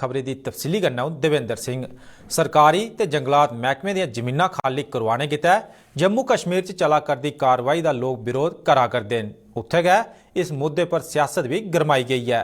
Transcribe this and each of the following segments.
खबरें की तफसीली गन्ना देवेंद्र सिंह। सरकारी ते जंगलात महकमे दी जमीनां खाली करवाने गितै जम्मू कश्मीर च चला करदी कार्रवाई का लोग विरोध करा करदे न। उत्थे गै इस मुद्दे पर सियासत भी गरमाई गई है।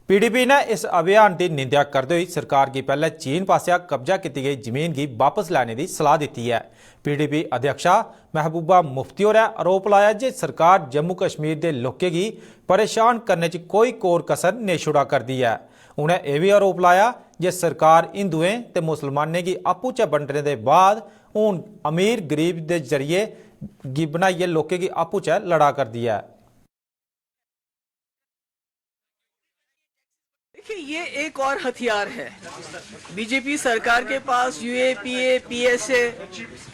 पीडीपी ने इस अभियान की निंदा करते हुए सरकार की पहले चीन पासिया कब्जा की गई जमीन की वापस लैने की सलाह दी है। पीडीपी अध्यक्षा महबूबा मुफ्ती होरें आरोप लाया जे सरकार जम्मू कश्मीर के लोगों की परेशान करने च कोई कोर कसर नहीं छुड़ा करती है। उन्हें यह भी आरोप लाया जे सरकार हिंदुएं ते मुसलमानें की आपू च बंटने के बाद हूँ अमीर गरीब के जरिए गी बनाइए लोगों की आपू च लड़ा करती है। देखिए, ये एक और हथियार है बीजेपी सरकार के पास। UAPA, PSA,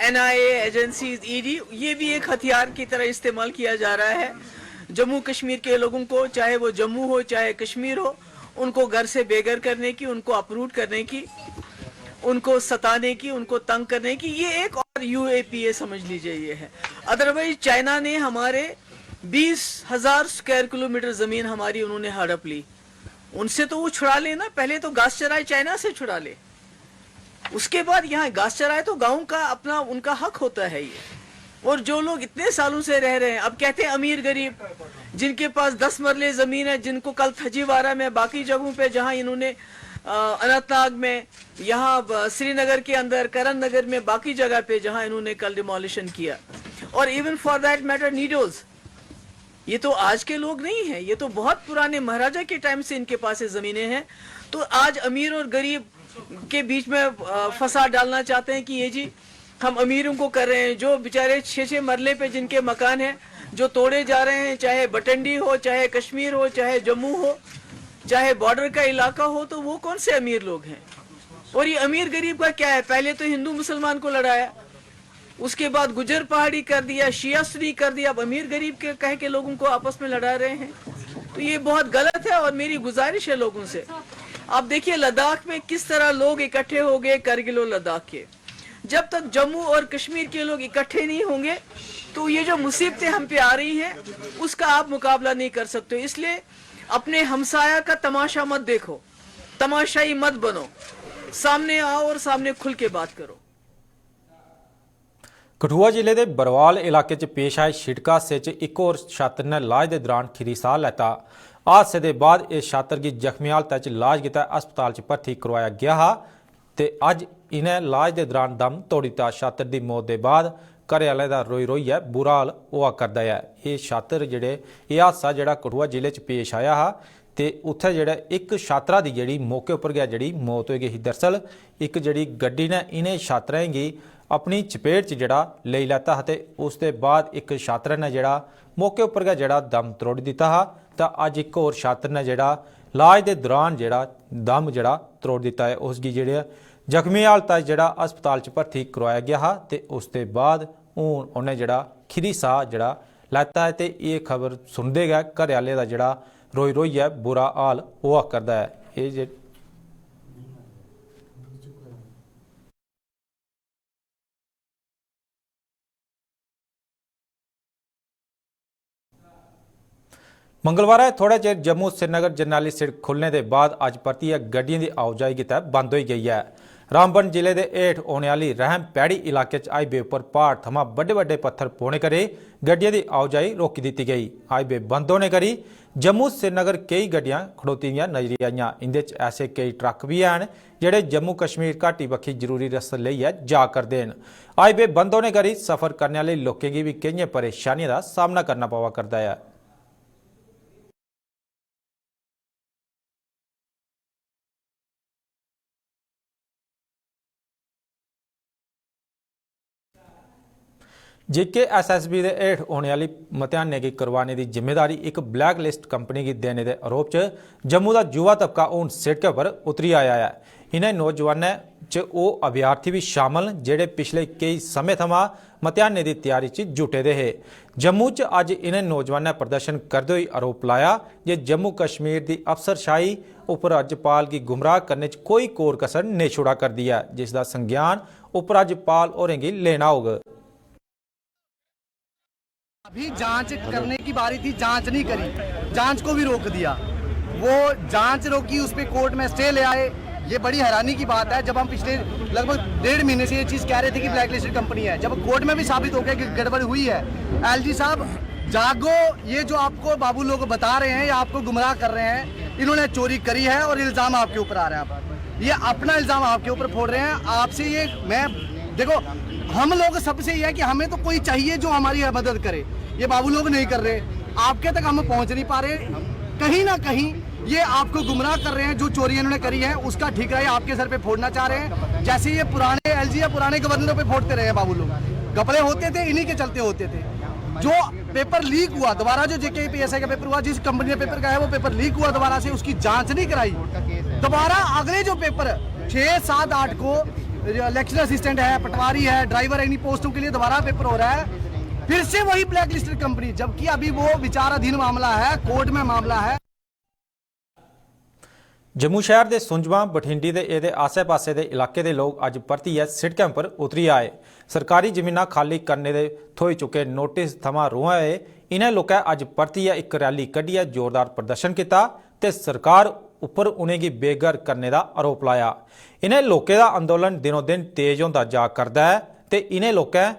NIA, agencies, ED, ये भी एक हथियार की तरह इस्तेमाल किया जा रहा है। जम्मू कश्मीर के लोगों को, चाहे वो जम्मू हो चाहे कश्मीर हो, उनको घर से बेघर करने की, उनको अपरूट करने की, उनको सताने की, उनको तंग करने की, ये एक और यूएपीए समझ लीजिए ये है। अदरवाइज चाइना ने हमारे 20,000 स्क्वायर किलोमीटर जमीन हमारी उन्होंने हड़प ली। उनसे तो वो छुड़ा ले ना, पहले तो घास चराए चाइना से छुड़ा ले, उसके बाद यहाँ घास चराए तो गांव का अपना उनका हक होता है ये। और जो लोग इतने सालों से रह रहे हैं, अब कहते हैं अमीर गरीब, जिनके पास 10 मरले जमीन है, जिनको कल थजीवारा में, बाकी जगहों पे जहां इन्होंने अनंतनाग में, यहाँ श्रीनगर के अंदर, करण नगर में, बाकी जगह पे जहां इन्होंने कल डिमोलिशन किया, और इवन फॉर दैट मैटर नीडोल्स, ये तो आज के लोग नहीं हैं, ये तो बहुत पुराने महाराजा के टाइम से इनके पास ये जमीनें हैं। तो आज अमीर और गरीब के बीच में फसाद डालना चाहते हैं कि ये जी हम अमीरों को कर रहे हैं, जो बेचारे 6-6 मरले पे जिनके मकान हैं जो तोड़े जा रहे हैं, चाहे बटंडी हो, चाहे कश्मीर हो, चाहे जम्मू हो, चाहे बॉर्डर का इलाका हो, तो वो कौन से अमीर लोग हैं? और ये अमीर गरीब का क्या है? पहले तो हिंदू मुसलमान को लड़ाया, उसके बाद गुजर पहाड़ी कर दिया, शिया सुन्नी कर दिया, अब अमीर गरीब के कह के लोगों को आपस में लड़ा रहे हैं। तो ये बहुत गलत है। और मेरी गुजारिश है लोगों से, आप देखिए लद्दाख में किस तरह लोग इकट्ठे हो गए, करगिल और लद्दाख के। जब तक जम्मू और कश्मीर के लोग इकट्ठे नहीं होंगे तो ये जो मुसीबतें हम पे आ रही हैं उसका आप मुकाबला नहीं कर सकते। इसलिए अपने हमसाया का तमाशा मत देखो, तमाशाई मत बनो, सामने आओ और सामने खुल के बात करो। कठुआ जिले के बरवाल इलाके च पेश आए सड़क हादसे च एक होर छात्र ने इलाज के दौरान खीरी साह लैता। हादसे के बाद इस छात्र की जख्मी हालत च इलाज गितै अस्पताल च भर्ती करवाया गया हा ते अज इन्हें इलाज के दौरान दम तोड़ी दिता। छात्र की मौत के बाद घरे आह्लें दा रोई रोइयै बुरा हाल होआ करदा है। ये छात्र जेह्ड़े यह हादसा जेह्ड़ा कठुआ जिले च पेश आया हा ते उत्थे जेह्ड़ा एक छात्रा दी जेह्ड़ी मौके उप्पर गै जेह्ड़ी मौत होई गई। दरअसल एक जेह्ड़ी गड्डी ने इन्हें छात्राएं गी अपनी चपेट च जेह्ड़ा लेई लैता हा ते उसके बाद एक छात्रा ने जेह्ड़ा मौके उप्पर गै जेह्ड़ा दम त्रोड़ी दित्ता हा तां अज एक होर छात्र ने जेह्ड़ा इलाज के दौरान जेह्ड़ा दम जेह्ड़ा त्रोड़ दित्ता है। उसकी जेह्ड़े जख्मी हालत जेह्ड़ा अस्पताल च भर्ती करवाया गया हा ते उसके बाद हूँ उन्हें जेह्ड़ा खीरी साह जेह्ड़ा लैता है। ते ये खबर सुनते गै घरै आह्ले दा जेह्ड़ा रोई रोइयै बुरा हाल होआ करदा है। ये मंगलवार थोड़े चिर जम्मू श्रीनगर जरनैली सड़क खुलने के बाद अज परतियै गड्डियों की आवाजाही गितै बंद हो गई है। रामबन जिले के हेठ होने वाली रहम पैड़ी इलाके हाईवे पर पहाड़ थमां बड़े बड़े पत्थर पौने करी गड्डियों की आवाजाही रोकी दी गई। हाईवे बंद होने करी जम्मू श्रीनगर कई गड्डियां खड़ोती दियां नजरी आईयां। इंदे च ऐसे कई ट्रक भी हैं जेह्ड़े जम्मू कश्मीर घाटी बक्खी जरूरी रस्ते लेइयै जा करदे न। हाईवे बंद होने करी सफर करने वाले लोकें गी भी कई परेशानियों का सामना करना पवा करदा है। JKSSB के हेठ होने वाली मतेहानें की करवाने की जिम्मेदारी एक ब्लैक लिस्ट कंपनी की देने के आरोप च जम्मू का युवा तबका हूँ सड़कों पर उतरी आया है। इन्हें नौजवानों च वो अभ्यर्थी भी शामिल जेड़े पिछले कई समय थमां मतेहानें की तैयारी च जुटे दे है। जम्मू च अज इन्हें नौजवानों प्रदर्शन करते हुए आरोप लाया जे जम्मू कश्मीर की अफसरशाही उपराज्यपाल की गुमराह करने च कोई कोर कसर नहीं छुड़ा कर दी है, जिसका संज्ञान उपराज्यपाल होरें गी लेना होगा। अभी जांच करने की बारी थी, जांच नहीं करी, जांच को भी रोक दिया। वो जांच रोकी, उस पे कोर्ट में स्टे ले आए। ये बड़ी हैरानी की बात है। जब हम पिछले लगभग 1.5 महीने से ये चीज़ कह रहे थे कि ब्लैक लिस्टेड कंपनी है, जब कोर्ट में भी साबित हो गया कि गड़बड़ हुई है, एलजी साहब जागो। ये जो आपको बाबू लोग बता रहे हैं या आपको गुमराह कर रहे हैं, इन्होंने चोरी करी है और इल्ज़ाम आपके ऊपर आ रहे हैं। आप ये अपना इल्ज़ाम आपके ऊपर फोड़ रहे हैं। आपसे ये मैं देखो, हम लोग सबसे ये है कि हमें तो कोई चाहिए जो हमारी मदद करे। ये बाबू लोग नहीं कर रहे, आपके तक हम पहुंच नहीं पा रहे। कहीं ना कहीं ये आपको गुमराह कर रहे हैं। जो चोरी इन्होंने करी है उसका ठिकाना ये आपके सर पे फोड़ना चाह रहे हैं, जैसे ये पुराने एलजी या पुराने गवर्नरों पे फोड़ते रहे बाबू लोग। घपले होते थे, इन्हीं के चलते होते थे। जो पेपर लीक हुआ दोबारा, जो JKPSI का पेपर हुआ, जिस कंपनी ने पेपर का है वो पेपर लीक हुआ दोबारा से, उसकी जांच नहीं कराई। दोबारा अगले जो पेपर 6, 7, 8 को लेक्चर असिस्टेंट है, पटवारी है, ड्राइवर है, इन्हीं पोस्टों के लिए दोबारा पेपर हो रहा है। फिर से वही ब्लैक लिस्टेड कंपनी, जबकि अभी वो विचाराधीन मामला है, कोर्ट में मामला है। जम्मू शहर के सुंजवा बठिंडी के ये आसे पासे के इलाके के लोग अज परतियै सिड़कों पर उतरी आए। सरकारी जमीनां खाली करने के थोई चुके नोटिस थमां रोए होए इन्हें लोकें अज परतियै एक रैली कड्ढियै जोरदार प्रदर्शन किया ते सरकार उपर उनेंगी बेघर करने का आरोप लाया। इन्हें लोकें का अंदोलन दिनों दिन तेज होंदा जा करदा है ते इन्हें लोकें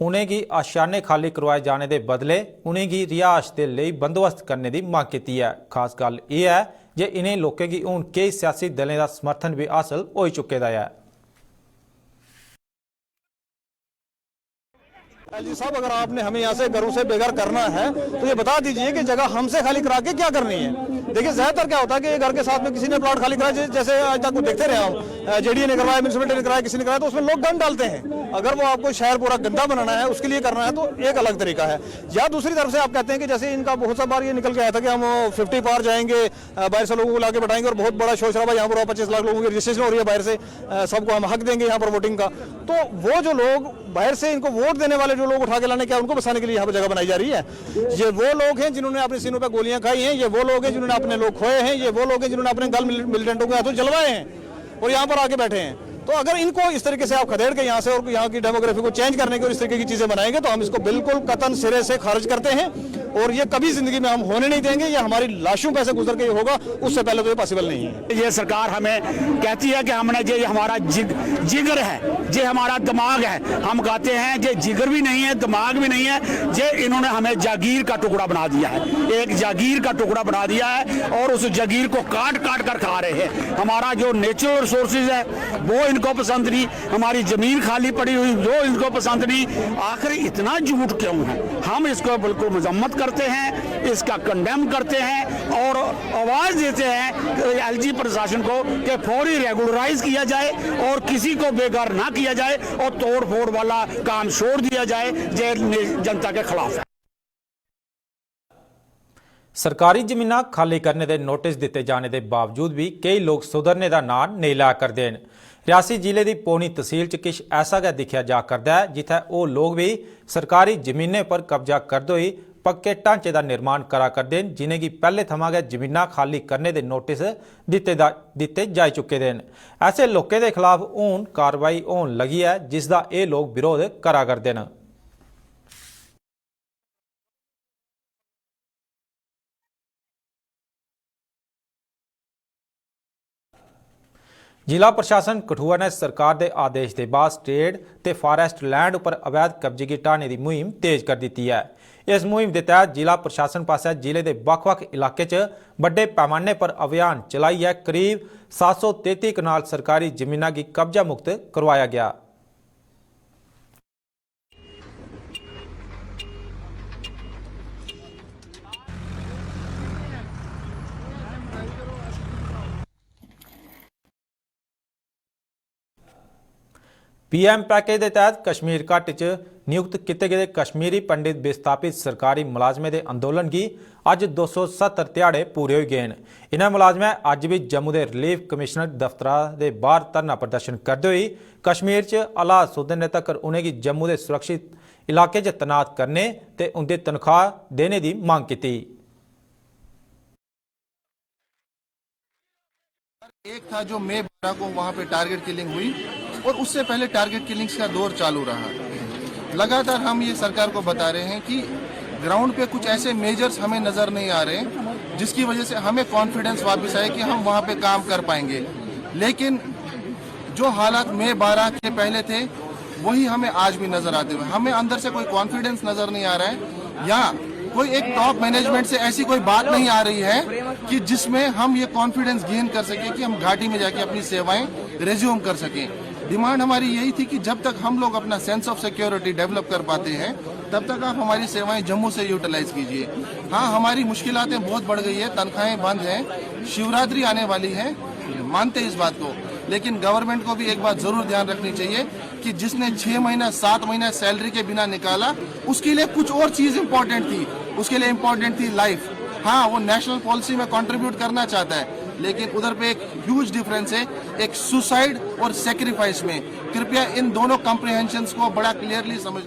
उनेंगी आशाने खाली करवाए जाने के बदले उनेंगी रिहायश के लिए बंदोबस्त करने की मांग की है। खास गल यह है जे इन्हें लोगों की हूँ कई सियासी दलों का समर्थन भी हासिल हो चुके है। एलजी साहब, अगर आपने हमें यहाँ से घरों से बेघर करना है तो ये बता दीजिए कि जगह हमसे खाली करा के क्या करनी है। देखिए ज्यादातर क्या होता है कि घर के साथ में किसी ने प्लॉट खाली कराया, जैसे आज तक देखते रहे हम, जेडीए ने करवाया, म्यूनिसिपलिटी ने कराया, किसी ने कराया, तो उसमें लोग गंद डालते हैं। अगर वो आपको शहर पूरा गंदा बनाना है, उसके लिए करना है, तो एक अलग तरीका है। या दूसरी तरफ से आप कहते हैं कि जैसे इनका बहुत सा बार ये निकल के आया था कि हम 50 पार जाएंगे, बाहर से लोगों को लाके बैठाएंगे और बहुत बड़ा शोर शराबा यहाँ पर 25 लाख लोगों की रजिस्ट्रेशन हो रही है बाहर से, सबको हम हक देंगे यहाँ पर वोटिंग का। तो वो जो लोग बाहर से इनको वोट देने वाले जो लोग उठा के लाने, क्या उनको बसाने के लिए यहाँ पर जगह बनाई जा रही है? ये वो लोग हैं जिन्होंने अपने सीनों पर गोलियां खाई हैं, ये वो लोग हैं जिन्होंने अपने लोग खोए हैं, ये वो लोग हैं जिन्होंने अपने गल मिलिटेंटों के हाथों जलवाए हैं और यहाँ पर आके बैठे हैं। तो अगर इनको इस तरीके से आप खदेड़ के यहाँ से और यहाँ की डेमोग्राफी को चेंज करने की और इस तरीके की चीजें बनाएंगे तो हम इसको बिल्कुल कतन सिरे से खारिज करते हैं और ये कभी जिंदगी में हम होने नहीं देंगे। ये हमारी लाशों पे से गुजर के होगा, उससे पहले तो ये पॉसिबल नहीं है। ये सरकार हमें कहती है कि हमने ये हमारा जिगर है, ये हमारा दिमाग है। हम कहते हैं ये जिगर भी नहीं है, दिमाग भी नहीं है, ये इन्होंने हमें जागीर का टुकड़ा बना दिया है, एक जागीर का टुकड़ा बना दिया है और उस जागीर को काट काट कर खा रहे हैं। हमारा जो नेचुरल रिसोर्सेज है वो इनको पसंद नहीं, हमारी जमीन खाली पड़ी हुई वो इनको पसंद नहीं। आखिर इतना झूठ क्यों है? हम इसको बिल्कुल मजम्मत करते हैं, इसका कंडेम करते हैं और आवाज देते हैं एलजी प्रशासन को कि फौरी रेगुलराइज किया जाए और किसी को बेघर ना किया जाए और तोड़ फोड़ वाला काम छोड़ दिया जाए, जो जनता के खिलाफ है। सरकारी जमीनां खाली करने के नोटिस दिते जाने के बावजूद भी कई लोग सुधरने का नाम नहीं लिया करते हैं। रियासी जिले की पौनी तहसील च किश ऐसा गै दिखा जा करता है जिथे वो लोग भी सरकारी जमीनें पर कब्जा करते हुए पक्के ढांचे का निर्माण करा करते हैं, जिन्हें की पहले थमां गै जमीनां खाली करने के नोटिस दिते जा चुके हैं। ऐसे लोगों के खिलाफ हुण कार्रवाई होने लगी है जिसका ये लोग विरोध करा करते हैं। जिला प्रशासन कठुआ ने सरकार के आदेश के बाद स्टेट ते फॉरेस्ट लैंड पर अवैध कब्जे की ढाने की मुहिम तेज कर दी है। इस मुहिम के तहत जिला प्रशासन पास जिले के ਵੱਖ-ਵੱਖ इलाके च बड़े पैमाने पर अभियान चलाइए करीब 733 कनाल सरकारी जमीना की कब्जा मुक्त करवाया गया। PM पैकेज के तहत कश्मीर घाटी च नियुक्त किए गए कश्मीरी पंडित विस्थापित सरकारी मुलाजमें के अंदोलन की अज 270 ध्याड़े पूरे हो गए हैं। इन्होंने मुलाजमें अज भी जम्मू के रिलीफ कमिश्नर दफ्तर के बाहर धरना प्रदर्शन करते हुए कश्मीर च हालात सुधरने तक उन्हें जम्मू के सुरक्षित इलाके च तैनात करने ते उनकी तनख्वाह देने की मांग की। एक था जो मई 12 को वहाँ पे टारगेट किलिंग हुई और उससे पहले टारगेट किलिंग्स का दौर चालू रहा। लगातार हम ये सरकार को बता रहे हैं कि ग्राउंड पे कुछ ऐसे मेजर्स हमें नजर नहीं आ रहे जिसकी वजह से हमें कॉन्फिडेंस वापस आए कि हम वहाँ पे काम कर पाएंगे। लेकिन जो हालात मई 12 के पहले थे वही हमें आज भी नजर आते हुए, हमें अंदर से कोई कॉन्फिडेंस नजर नहीं आ रहा है, या कोई एक टॉप मैनेजमेंट से ऐसी कोई बात नहीं आ रही है कि जिसमें हम ये कॉन्फिडेंस गेन कर सके कि हम घाटी में जाके अपनी सेवाएं रिज्यूम कर सकें। डिमांड हमारी यही थी कि जब तक हम लोग अपना सेंस ऑफ सिक्योरिटी डेवलप कर पाते हैं तब तक आप हमारी सेवाएं जम्मू से यूटिलाइज कीजिए। हाँ, हमारी मुश्किलातें बहुत बढ़ गई है, तनख्वाहें बंद हैं, शिवरात्रि आने वाली है, मानते इस बात को, लेकिन गवर्नमेंट को भी एक बात जरूर ध्यान रखनी चाहिए कि जिसने 6 महीना 7 महीना सैलरी के बिना निकाला उसके लिए कुछ और चीज इंपॉर्टेंट थी, उसके लिए इंपॉर्टेंट थी लाइफ। हाँ, वो नेशनल पॉलिसी में कंट्रीब्यूट करना चाहता है, लेकिन उधर पे एक ह्यूज डिफरेंस है, एक सुसाइड और सेक्रीफाइस में। कृपया इन दोनों कॉम्प्रिहेंशंस को बड़ा क्लियरली समझ।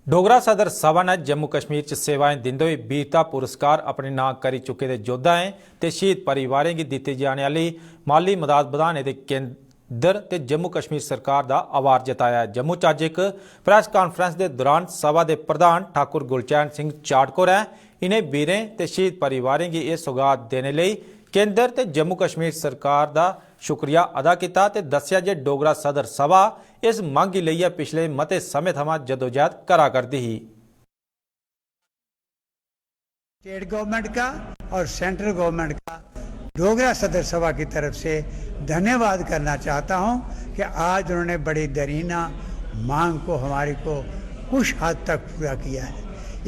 डोगरा सदर सभा ने जम्मू कश्मीर च सेवाएं दिंदे होई वीरता पुरस्कार अपने नां करी चुके दे योद्धाएं ते शहीद परिवारें गी दित्ती जाने वाली माली मदद बधाने दे केंद्र ते जम्मू कश्मीर सरकार दा आभार जताया है। जम्मू च अज्ज एक प्रेस कानफ्रेंस के दौरान सभा के प्रधान ठाकुर गुलचैन सिंह चाटकोर है इन्हें वीरें ते शहीद परिवारें गी यह सौगात देने लई केंद्र ते जम्मू कश्मीर सरकार दा शुक्रिया अदा किया ते दस्सिया जे डोगरा सदर सभा इस मंग गी लेइयै पिछले मते समय थमां जदोजहद करा करदी ही। स्टेट गवर्नमेंट का और सेंट्रल गवर्नमेंट का डोगरा सदर सभा की तरफ से धन्यवाद करना चाहता हूं कि आज उन्होंने बड़ी दरीना मांग को हमारी को कुछ हद तक पूरा किया है।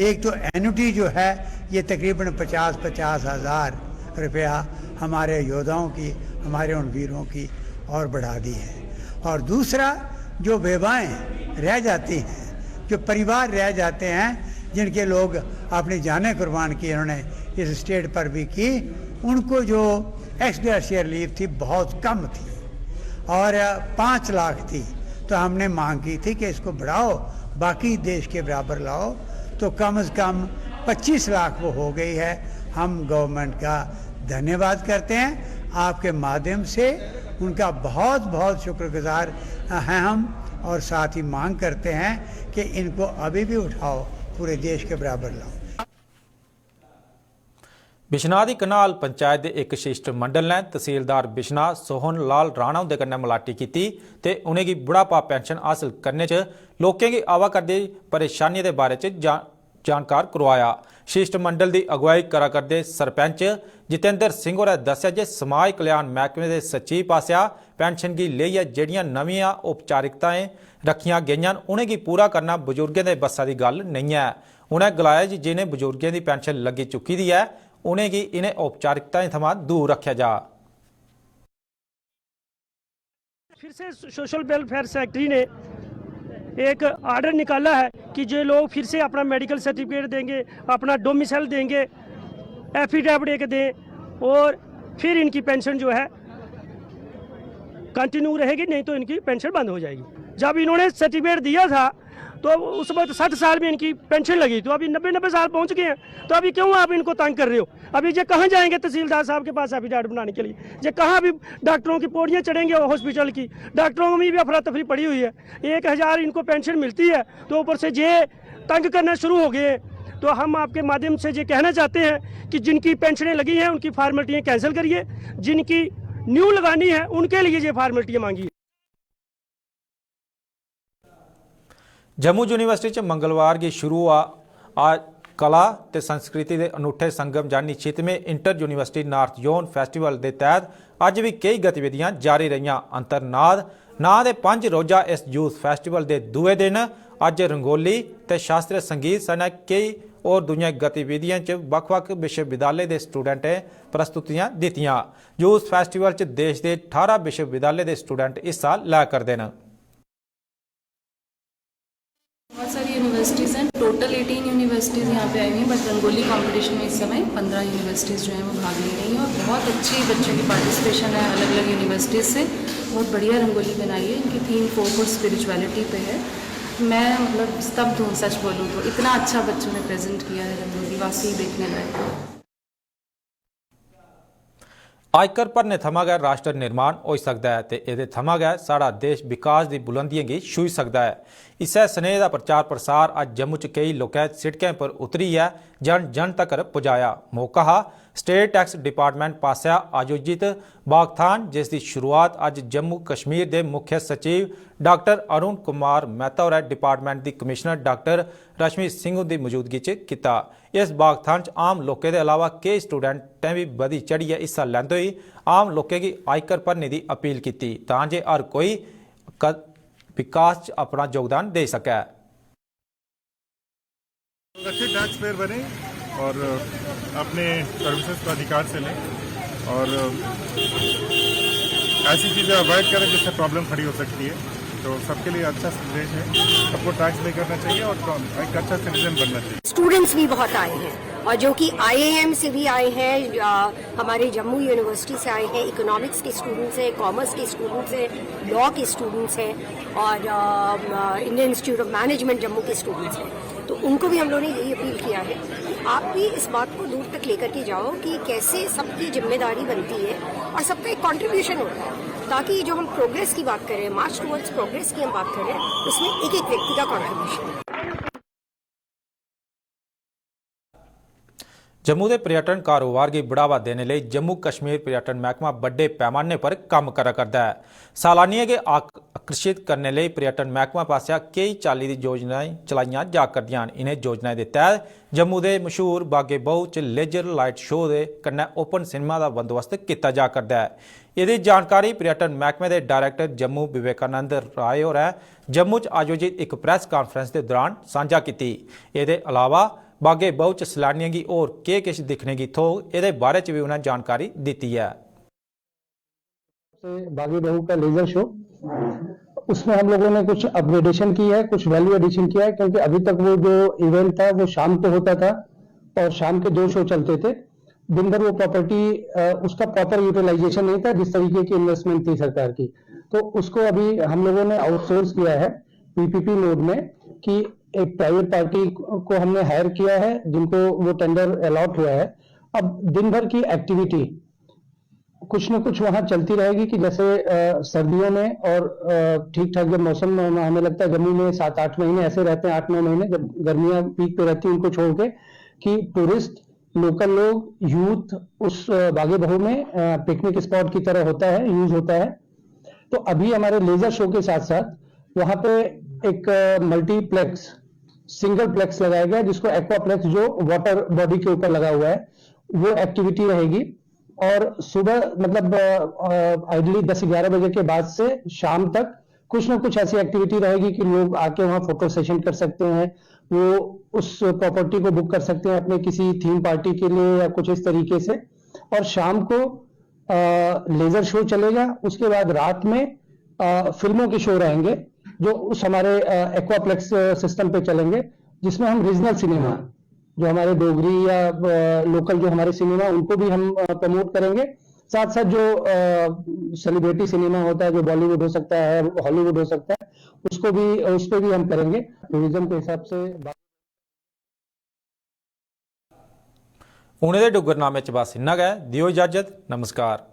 एक तो एन्युटी जो है ये तकरीबन 50-50 हज़ार रुपया हमारे योद्धाओं की, हमारे उन वीरों की और बढ़ा दी है। और दूसरा, जो बेवाएं रह जाती हैं, जो परिवार रह जाते हैं, जिनके लोग अपनी जानें कुर्बान की इन्होंने इस स्टेट पर भी की, उनको जो एक्स-ग्रेशियर लीव थी बहुत कम थी और 5 लाख थी। तो हमने मांग की थी कि इसको बढ़ाओ, बाकी देश के बराबर लाओ, तो कम से कम 25 लाख वो हो गई है। हम गवर्नमेंट का धन्यवाद करते हैं, आपके माध्यम से उनका बहुत बहुत शुक्रगुजार हैं हम, और साथ ही मांग करते हैं कि इनको अभी भी उठाओ, पूरे देश के बराबर लाओ। बिश्नाह दी कनाल पंचायत के एक शिष्टमंडल ने तहसीलदार बिश्नाह सोहन लाल राणा उनके कन्नै मलाटी की ते उनेंगी बुढ़ापा पेंशन हासिल करने च लोकें की आवा करदी परेशानियों के बारे च जानकार करवाया। शिष्टमंडल की अगुवाई करा करदे सरपंच जितेंद्र सिंह होरें दस्सिया जे समाज कल्याण महकमे के सचिव पासिया पेंशन की लेइयै जेहड़ियां नवीं औपचारिकताएं रखियां गईयां उनेंगी पूरा करना बजुर्गों के बस्सा की गल नहीं है। उन्हें गलाया जी जिन्हें बजुर्गों की पेंशन लगी चुकी दी है उन्हेंगी इन्हें औपचारिकताएं थमां दूर रखा जा। फिर से सोशल वेलफेयर सेक्रेटरी ने एक आर्डर निकाला है कि जो लोग फिर से अपना मेडिकल सर्टिफिकेट देंगे, अपना डोमिसाइल देंगे, एफिडेविट एक दें और फिर इनकी पेंशन जो है कंटिन्यू रहेगी, नहीं तो इनकी पेंशन बंद हो जाएगी। जब इन्होंने सर्टिफिकेट दिया था तो उस वक्त 60 साल में इनकी पेंशन लगी, तो अभी 90 साल पहुंच गए हैं, तो अभी क्यों आप इनको तंग कर रहे हो? अभी ये कहाँ जाएंगे तहसीलदार साहब के पास एफिडेविट बनाने के लिए? ये कहाँ अभी डॉक्टरों की पौड़ियाँ चढ़ेंगे हॉस्पिटल की? डॉक्टरों में भी अफरा तफरी पड़ी हुई है। 1000 इनको पेंशन मिलती है तो ऊपर से ये तंग करना शुरू हो गए। तो हम आपके माध्यम से ये कहना चाहते हैं कि जिनकी पेंशनें लगी हैं उनकी फार्मेलिटियाँ कैंसिल करिए, जिनकी न्यू लगानी है उनके लिए ये फार्मेलिटियाँ मांगिए। जम्मू यूनिवर्सिटी च मंगलवार की शुरू आज कला ते संस्कृति के अनूठे संगम जानी 6वें inter university north zone festival के तहत अज भी कई गतिविधियां जारी रहियां। अंतरनाद नां दे 5 रोजा इस यूथ फैसटिवल के दूए दिन अज रंगोली ते शास्त्रीय संगीत सने कई और दुनिया गतिविधियों च वख-वख विश्वविद्यालय के स्टूडेंटें प्रस्तुतियां दित्तियां। यूथ फैसटिवल च देश के 18 विश्वविद्यालय के स्टूडेंट हिस्सा लै करदे न। बहुत सारी यूनिवर्सिटीज़ हैं, टोटल 18 यूनिवर्सिटीज़ यहाँ पे आई हुई हैं, बट रंगोली कंपटीशन में इस समय 15 यूनिवर्सिटीज़ जो हैं वो भाग ले रही हैं और बहुत अच्छी बच्चों की पार्टिसिपेशन है अलग अलग यूनिवर्सिटीज़ से। बहुत बढ़िया रंगोली बनाई है, इनकी थीम फोक और स्पिरिचुअलिटी पे है। मैं मतलब स्तब्ध हूँ, सच बोलूँ तो इतना अच्छा बच्चों ने प्रेजेंट किया है रंगोली, वाकई देखने लायक। आयकर भरने थमां गै राष्ट्र निर्माण हो सकता है ते एह्दे थमां गै साढ़ा देश विकास की बुलंदियों गी छूई सकता है। इस्सै स्नेह का प्रचार प्रसार अज जम्मू च कई लोकें सिड़कें पर उतरी है जन जन तक पहुँचाया। मौका स्टेट टैक्स डिपार्टमेंट पासिया आयोजित वाकथान जिस की शुरुआत अज जम्मू कश्मीर के मुख्य सचिव डॉक्टर अरुण कुमार मेहता और डिपार्टमेंट की कमिश्नर डॉक्टर रश्मि सिंह की मौजूदगी किया। इस वाकथान आम लोगों के अलावा कई स्टूडेंटें भी बधी चढ़िए हिस्सा लैंदे हुए आम लोगों की आयकर भरने की अपील की ताकि हर कोई विकास अपना योगदान दे सके। अच्छे टैक्स पेयर बने और अपने सर्विसेज को अधिकार से लें और ऐसी चीज़ें अवॉइड करें जिससे प्रॉब्लम खड़ी हो सकती है। तो सबके लिए अच्छा संदेश है, सबको टैक्स पे करना चाहिए और एक अच्छा सिटीजन बनना चाहिए। स्टूडेंट्स भी बहुत आए हैं और जो कि IIM से भी आए हैं, हमारे जम्मू यूनिवर्सिटी से आए हैं, इकोनॉमिक्स के स्टूडेंट्स हैं, कॉमर्स के स्टूडेंट्स हैं, लॉ के स्टूडेंट्स हैं और Indian institute of management Jammu के स्टूडेंट्स हैं। तो उनको भी हम लोगों ने यही अपील किया है, आप भी इस बात को दूर तक लेकर के जाओ कि कैसे सबकी जिम्मेदारी बनती है और सबका एक कंट्रीब्यूशन होता है, ताकि जो हम प्रोग्रेस की बात करें, मार्च टुवर्ड्स प्रोग्रेस की हम बात करें, उसमें एक एक व्यक्ति का कंट्रीब्यूशन है। जम्मू के पर्यटन कारोबार की बढ़ावा देने लिए जम्मू कश्मीर पर्यटन महकमा बड़े पैमाने पर काम करा करता है। सैलानियों के आकर्षित करने लिए पर्यटन महकमा पासिया कई चाली की योजनाएं चलाईया जा करदियां। इन्हें योजनाएं के तहत जम्मू के मशहूर बागे बहु च लेजर लाइट शो के कन्नै ओपन सिनेमा का बंदोबस्त किया जा करता है। इसकी जानकारी पर्यटन महकमे के डायरैक्टर जम्मू विवेकानंद राय होर जम्मू च आयोजित एक प्रेस कॉन्फ्रेंस के दौरान साझा की। इसके अलावा बागे बहु च सैलानियों की और के किश दिखने की थोक ये बारे भी उन्हें जानकारी दी है। बागे बहु का लेजर शो, उसमें हम लोगों ने कुछ अपग्रेडेशन की है, कुछ वैल्यू एडिशन किया है, क्योंकि अभी तक वो जो इवेंट था वो शाम को होता था और शाम के 2 शो चलते थे। दिन भर वो प्रॉपर्टी उसका प्रॉपर यूटिलाइजेशन नहीं था, जिस तरीके की इन्वेस्टमेंट थी सरकार की। तो उसको अभी हम लोगों ने आउटसोर्स किया है PPP मोड में, कि एक प्राइवेट पार्टी को हमने हायर किया है जिनको वो टेंडर अलॉट हुआ है। अब दिन भर की एक्टिविटी कुछ न कुछ वहां चलती रहेगी, कि जैसे सर्दियों में और ठीक ठाक जब मौसम में हमें लगता है जम्मू में 7-8 महीने ऐसे रहते हैं, 8-9 महीने जब गर्मियां पीक पे रहती है उनको छोड़ के, कि टूरिस्ट लोकल लोग यूथ उस बागे बहु में पिकनिक स्पॉट की तरह होता है, यूज होता है। तो अभी हमारे लेजर शो के साथ साथ वहां पे एक मल्टीप्लेक्स सिंगल प्लेक्स लगाया गया, जिसको एक्वाप्लेक्स जो वाटर बॉडी के ऊपर लगा हुआ है, वो एक्टिविटी रहेगी। और सुबह मतलब आइडली 10-11 बजे के बाद से शाम तक कुछ ना कुछ ऐसी एक्टिविटी रहेगी कि लोग आके वहां फोटो सेशन कर सकते हैं, वो उस प्रॉपर्टी को बुक कर सकते हैं अपने किसी थीम पार्टी के लिए या कुछ इस तरीके से। और शाम को लेजर शो चलेगा, उसके बाद रात में फिल्मों के शो रहेंगे जो उस हमारे एक्वाप्लेक्स सिस्टम पे चलेंगे, जिसमें हम रीजनल सिनेमा जो हमारे डोगरी या लोकल जो हमारे सिनेमा उनको भी हम प्रमोट करेंगे। साथ साथ जो सेलिब्रिटी सिनेमा होता है, जो बॉलीवुड हो सकता है, हॉलीवुड हो सकता है, उसको भी उस पर भी हम करेंगे टूरिज्म के हिसाब से। उन्हें डुगरनामे च बस इन्ना गै, दियो इजाजत, नमस्कार।